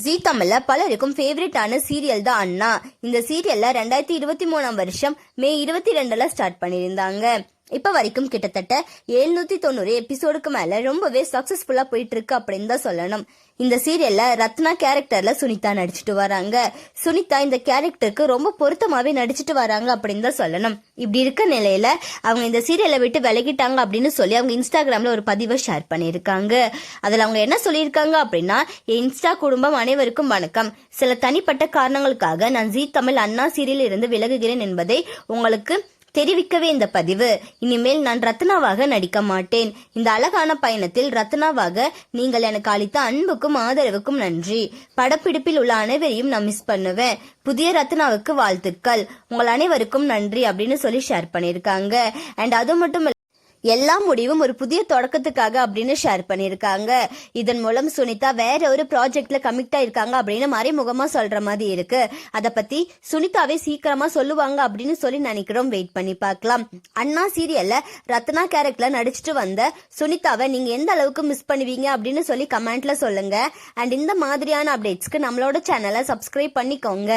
ஜீ தமிழ்ல பலருக்கும் ஃபேவரட்டான சீரியல் தான் அண்ணா. இந்த சீரியல்ல 2023 வருஷம் மே 22 ஸ்டார்ட் பண்ணியிருந்தாங்க. இப்ப வரைக்கும் கிட்டத்தட்ட 790 எபிசோடுக்கு மேல ரொம்பவே சக்சஸ்ஃபுல்லா போயிட்டு இருக்கு அப்படின்னு தான் சொல்லணும். இந்த சீரியல்ல ரத்னா கேரக்டர்ல சுனிதா நடிச்சிட்டு வராங்க. சுனிதா இந்த கேரக்டருக்கு ரொம்ப பொருத்தமாவே நடிச்சிட்டு வராங்க அப்படின்னு தான் சொல்லணும். இப்படி இருக்க நிலையில அவங்க இந்த சீரியலை விட்டு விலகிட்டாங்க அப்படின்னு சொல்லி அவங்க இன்ஸ்டாகிராம்ல ஒரு பதிவை ஷேர் பண்ணியிருக்காங்க. அதுல அவங்க என்ன சொல்லியிருக்காங்க அப்படின்னா, என் இன்ஸ்டா குடும்பம் அனைவருக்கும் வணக்கம். சில தனிப்பட்ட காரணங்களுக்காக நான் ஜீ தமிழ் அண்ணா சீரியல் இருந்து விலகுகிறேன் என்பதை உங்களுக்கு தெரிவிக்கவே இந்த பதிவு. இனிமேல் நான் ரத்னாவாக நடிக்க மாட்டேன். இந்த அழகான பயணத்தில் ரத்னாவாக நீங்கள் எனக்கு அளித்த அன்புக்கும் ஆதரவுக்கும் நன்றி. படப்பிடிப்பில் உள்ள அனைவரையும் நான் மிஸ் பண்ணுவேன். புதிய ரத்னாவுக்கு வாழ்த்துக்கள். உங்கள் அனைவருக்கும் நன்றி அப்படின்னு சொல்லி ஷேர் பண்ணியிருக்காங்க. அண்ட் அது மட்டும் எல்லா முடிவும் ஒரு புதிய தொடக்கத்துக்காக அப்படின்னு ஷேர் பண்ணியிருக்காங்க. இதன் மூலம் சுனிதா வேற ஒரு ப்ராஜெக்ட்ல கமிட் ஆயிருக்காங்க அப்படின்னு மறைமுகமா சொல்ற மாதிரி இருக்கு. அத பத்தி சுனிதாவே சீக்கிரமா சொல்லுவாங்க அப்படின்னு சொல்லி நினைக்கிறோம். வெயிட் பண்ணி பார்க்கலாம். அண்ணா சீரியல்ல ரத்னா கேரக்டர்ல நடிச்சிட்டு வந்த சுனிதாவை நீங்க எந்த அளவுக்கு மிஸ் பண்ணுவீங்க அப்படின்னு சொல்லி கமெண்ட்ல சொல்லுங்க. அண்ட் இந்த மாதிரியான அப்டேட்ஸ்க்கு நம்மளோட சேனலை சப்ஸ்கிரைப் பண்ணிக்கோங்க.